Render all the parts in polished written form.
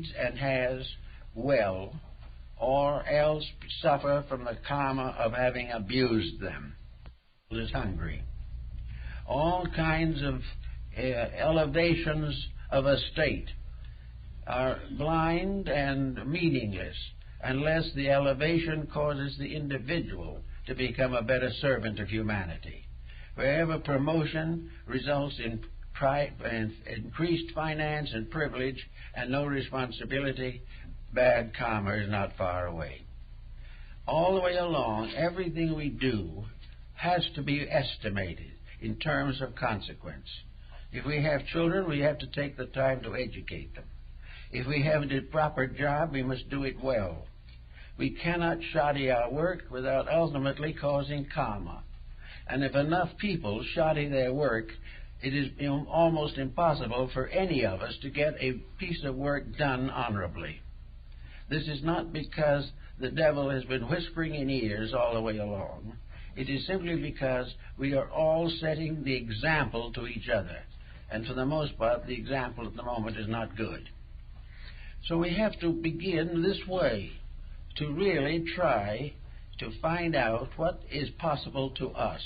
needs and has well, or else suffer from the karma of having abused them. Is hungry. All kinds of elevations of a state are blind and meaningless unless the elevation causes the individual to become a better servant of humanity. Wherever promotion results in increased finance and privilege and no responsibility, bad karma is not far away. All the way along, everything we do has to be estimated in terms of consequence. If we have children, we have to take the time to educate them. If we have a proper job, we must do it well. We cannot shoddy our work without ultimately causing karma. And if enough people shoddy their work, it is almost impossible for any of us to get a piece of work done honorably. This is not because the devil has been whispering in ears all the way along. It is simply because we are all setting the example to each other. And for the most part, the example at the moment is not good. So we have to begin this way, to really try to find out what is possible to us,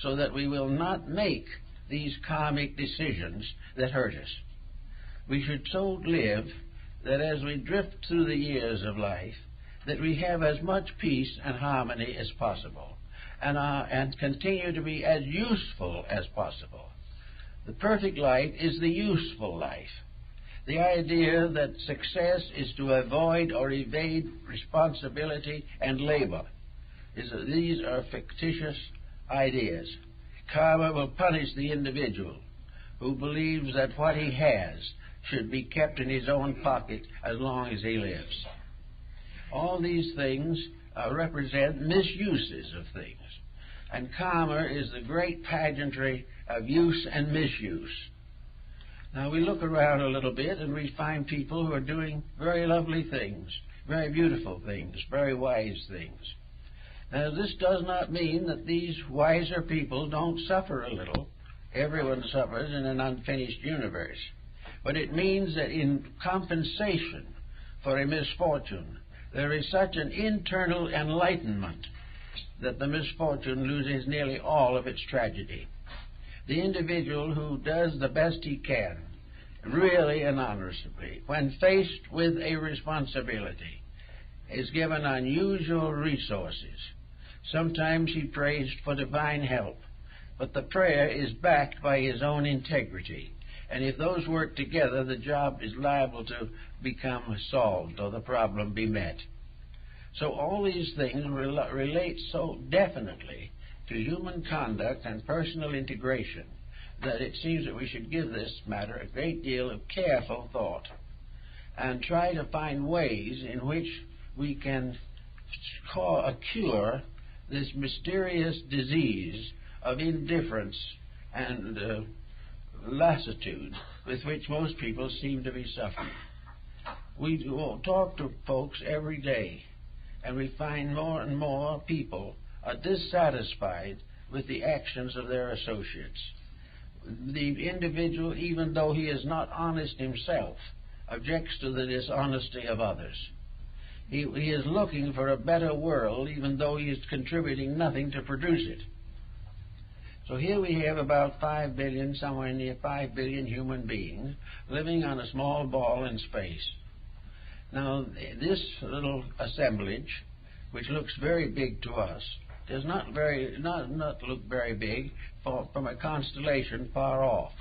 so that we will not make these karmic decisions that hurt us. We should so live that as we drift through the years of life, that we have as much peace and harmony as possible, and continue to be as useful as possible. The perfect life is the useful life. The idea that success is to avoid or evade responsibility and labor. These are fictitious ideas. Karma will punish the individual who believes that what he has should be kept in his own pocket as long as he lives. All these things represent misuses of things. And karma is the great pageantry of use and misuse. Now we look around a little bit and we find people who are doing very lovely things, very beautiful things, very wise things. Now this does not mean that these wiser people don't suffer a little. Everyone suffers in an unfinished universe. But it means that in compensation for a misfortune, there is such an internal enlightenment that the misfortune loses nearly all of its tragedy. The individual who does the best he can, really and honestly, when faced with a responsibility, is given unusual resources. Sometimes he prays for divine help, but the prayer is backed by his own integrity. And if those work together, the job is liable to become solved or the problem be met. So all these things relate so definitely to human conduct and personal integration that it seems that we should give this matter a great deal of careful thought and try to find ways in which we can cure this mysterious disease of indifference and lassitude with which most people seem to be suffering. We talk to folks every day, and we find more and more people are dissatisfied with the actions of their associates. The individual, even though he is not honest himself, objects to the dishonesty of others. He is looking for a better world, even though he is contributing nothing to produce it. So here we have about 5 billion, somewhere near 5 billion human beings living on a small ball in space. Now, this little assemblage, which looks very big to us, does not look very big from a constellation far off.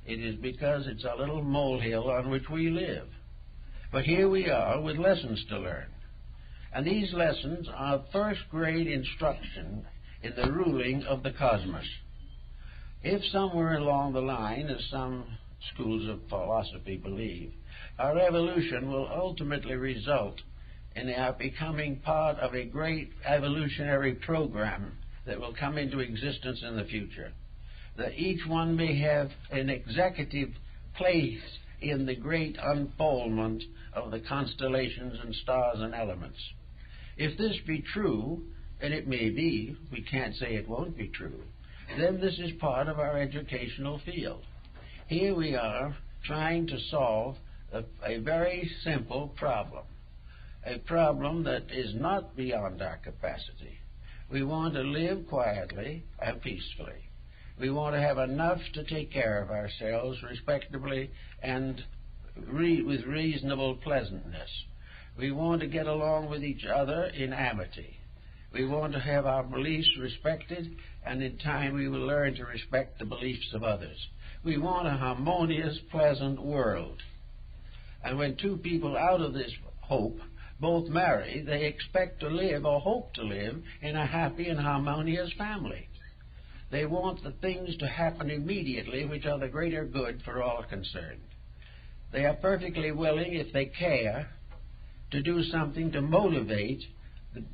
It is because it's a little molehill on which we live. But here we are with lessons to learn. And these lessons are first-grade instruction in the ruling of the cosmos. If somewhere along the line, as some schools of philosophy believe, our evolution will ultimately result in our becoming part of a great evolutionary program that will come into existence in the future, that each one may have an executive place in the great unfoldment of the constellations and stars and elements. If this be true, and it may be, we can't say it won't be true, then this is part of our educational field. Here we are trying to solve a very simple problem, a problem that is not beyond our capacity. We want to live quietly and peacefully. We want to have enough to take care of ourselves respectably and with reasonable pleasantness. We want to get along with each other in amity. We want to have our beliefs respected, and in time we will learn to respect the beliefs of others. We want a harmonious, pleasant world. And when two people out of this hope both marry, they expect to live or hope to live in a happy and harmonious family. They want the things to happen immediately which are the greater good for all concerned. They are perfectly willing, if they care, to do something to motivate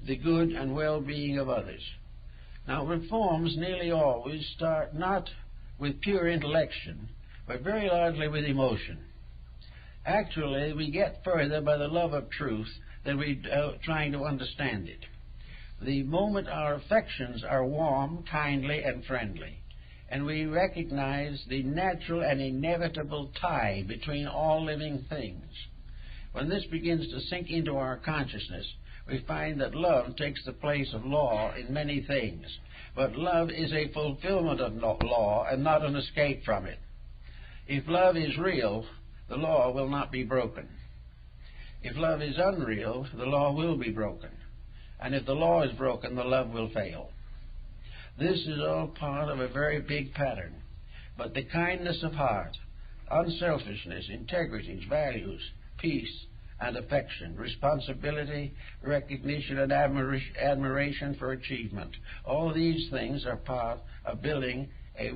the good and well-being of others. Now, reforms nearly always start not with pure intellection, but very largely with emotion. Actually, we get further by the love of truth than we trying to understand it. The moment our affections are warm, kindly, and friendly, and we recognize the natural and inevitable tie between all living things, when this begins to sink into our consciousness, we find that love takes the place of law in many things. But love is a fulfillment of law and not an escape from it. If love is real, the law will not be broken. If love is unreal, the law will be broken. And if the law is broken, the love will fail. This is all part of a very big pattern. But the kindness of heart, unselfishness, integrity, values, peace, and affection, responsibility, recognition, and admiration for achievement, all these things are part of building a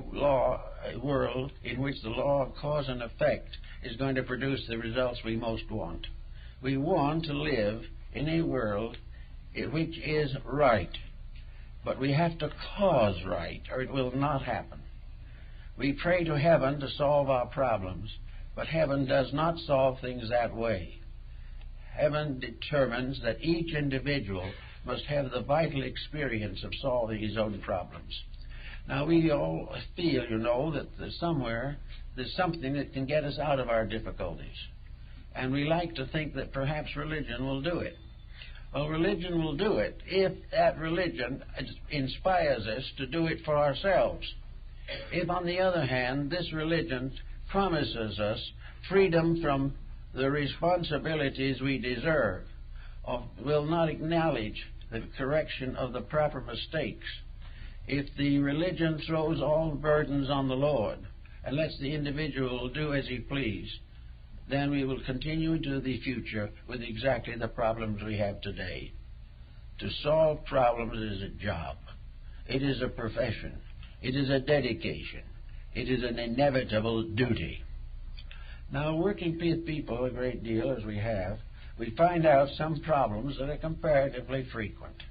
world in which the law of cause and effect is going to produce the results we most want. We want to live in a world which is right, but we have to cause right, or it will not happen. We pray to heaven to solve our problems, but heaven does not solve things that way. Heaven determines that each individual must have the vital experience of solving his own problems. Now, we all feel, that there's something that can get us out of our difficulties. And we like to think that perhaps religion will do it. Well, religion will do it if that religion inspires us to do it for ourselves. If, on the other hand, this religion promises us freedom from the responsibilities we deserve, or will not acknowledge the correction of the proper mistakes, if the religion throws all burdens on the Lord and lets the individual do as he please, then we will continue into the future with exactly the problems we have today. To solve problems is a job. It is a profession. It is a dedication. It is an inevitable duty. Now, working with people a great deal as we have, we find out some problems that are comparatively frequent.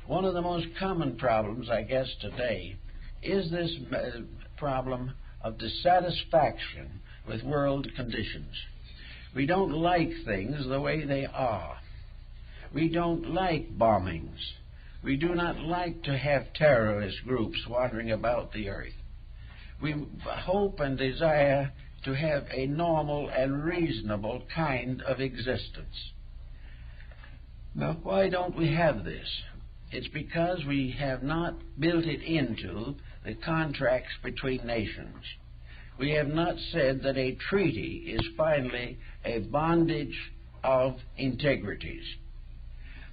One of the most common problems, I guess, today is this problem of dissatisfaction with world conditions. We don't like things the way they are. We don't like bombings. We do not like to have terrorist groups wandering about the earth. We hope and desire to have a normal and reasonable kind of existence. Now, why don't we have this? It's because we have not built it into the contracts between nations. We have not said that a treaty is finally a bondage of integrities.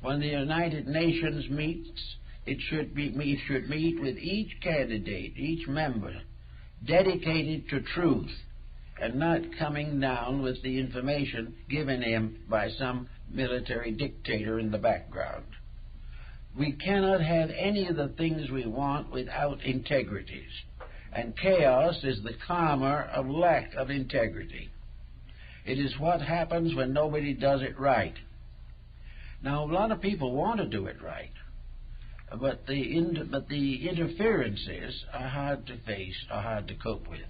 When the United Nations meets, it should meet with each candidate, each member, dedicated to truth, and not coming down with the information given him by some military dictator in the background. We cannot have any of the things we want without integrities, and chaos is the karma of lack of integrity. It is what happens when nobody does it right. Now, a lot of people want to do it right, but the interferences are hard to face, are hard to cope with.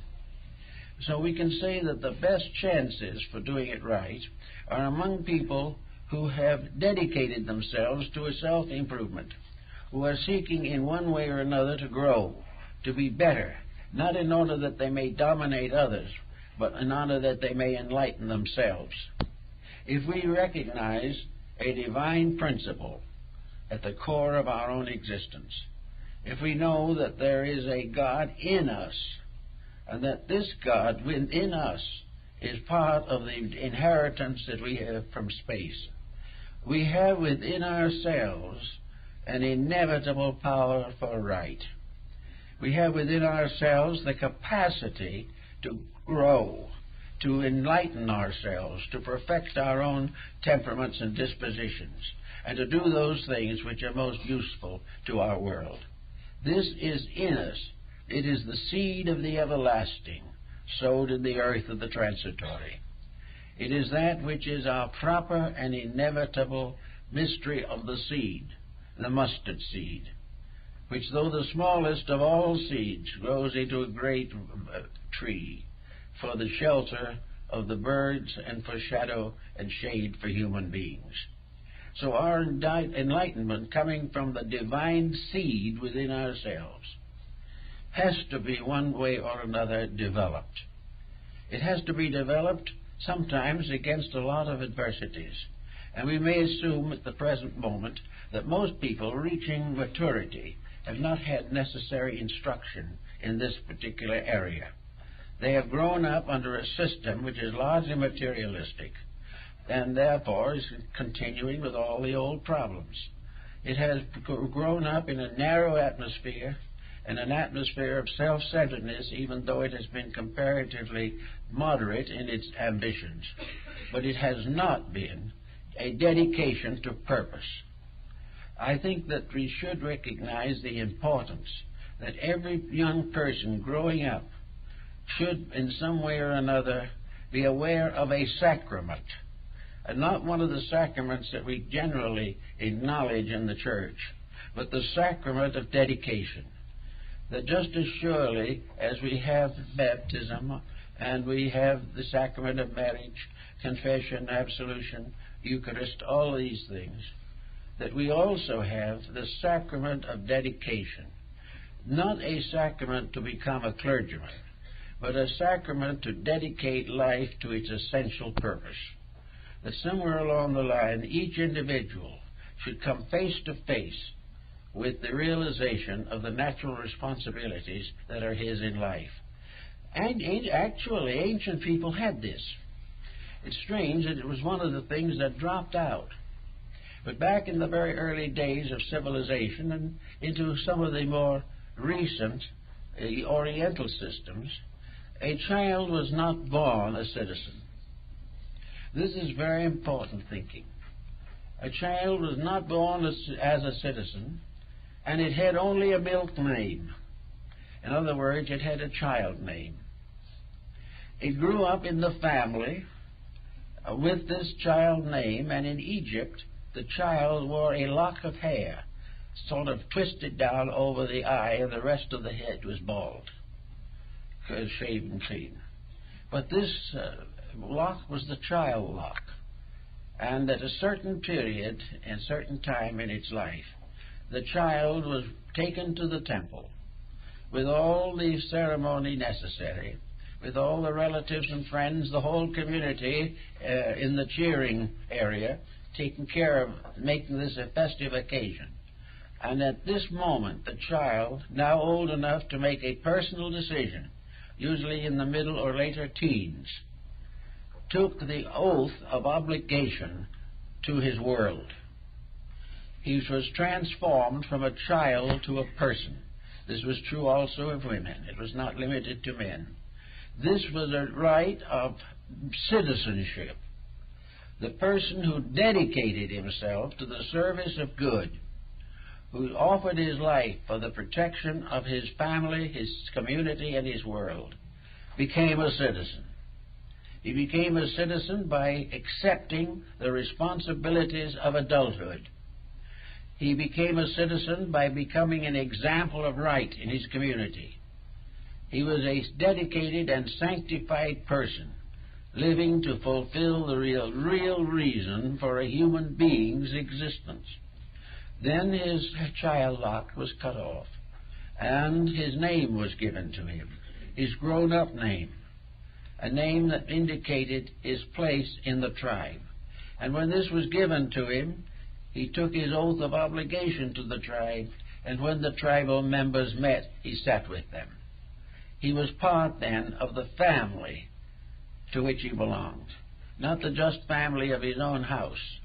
So we can say that the best chances for doing it right are among people who have dedicated themselves to a self-improvement, who are seeking in one way or another to grow, to be better, not in order that they may dominate others, but in order that they may enlighten themselves. If we recognize a divine principle at the core of our own existence, if we know that there is a God in us, and that this God within us is part of the inheritance that we have from space, we have within ourselves an inevitable power for right. We have within ourselves the capacity to grow, to enlighten ourselves, to perfect our own temperaments and dispositions, and to do those things which are most useful to our world. This is in us. It is the seed of the everlasting, sowed in the earth of the transitory. It is that which is our proper and inevitable mystery of the seed, the mustard seed, which, though the smallest of all seeds, grows into a great tree for the shelter of the birds and for shadow and shade for human beings. So our enlightenment, coming from the divine seed within ourselves, has to be one way or another developed. It has to be developed sometimes against a lot of adversities. And we may assume at the present moment that most people reaching maturity have not had necessary instruction in this particular area. They have grown up under a system which is largely materialistic, and therefore is continuing with all the old problems. It has grown up in a narrow atmosphere, and an atmosphere of self-centeredness, even though it has been comparatively moderate in its ambitions. But it has not been a dedication to purpose. I think that we should recognize the importance that every young person growing up should, in some way or another, be aware of a sacrament, and not one of the sacraments that we generally acknowledge in the church, but the sacrament of dedication. That just as surely as we have baptism and we have the sacrament of marriage, confession, absolution, Eucharist, all these things, that we also have the sacrament of dedication. Not a sacrament to become a clergyman, but a sacrament to dedicate life to its essential purpose. That somewhere along the line, each individual should come face to face with the realization of the natural responsibilities that are his in life. And actually, ancient people had this. It's strange that it was one of the things that dropped out. But back in the very early days of civilization and into some of the more recent Oriental systems, a child was not born a citizen. This is very important thinking. A child was not born as a citizen, and it had only a milk name. In other words, it had a child name. It grew up in the family with this child name, and in Egypt, the child wore a lock of hair, sort of twisted down over the eye, and the rest of the head was bald, shaven clean. But this lock was the child lock, and at a certain period, and certain time in its life, the child was taken to the temple with all the ceremony necessary, with all the relatives and friends, the whole community in the cheering area, taking care of making this a festive occasion. And at this moment, the child, now old enough to make a personal decision, usually in the middle or later teens, took the oath of obligation to his world. He was transformed from a child to a person. This was true also of women. It was not limited to men. This was a right of citizenship. The person who dedicated himself to the service of good, who offered his life for the protection of his family, his community, and his world, became a citizen. He became a citizen by accepting the responsibilities of adulthood. He became a citizen by becoming an example of right in his community. He was a dedicated and sanctified person, living to fulfill the real reason for a human being's existence. Then his child lock was cut off, and his name was given to him, his grown-up name. a name that indicated his place in the tribe. And when this was given to him, he took his oath of obligation to the tribe, and when the tribal members met, he sat with them. He was part, then, of the family to which he belonged. Not the just family of his own house,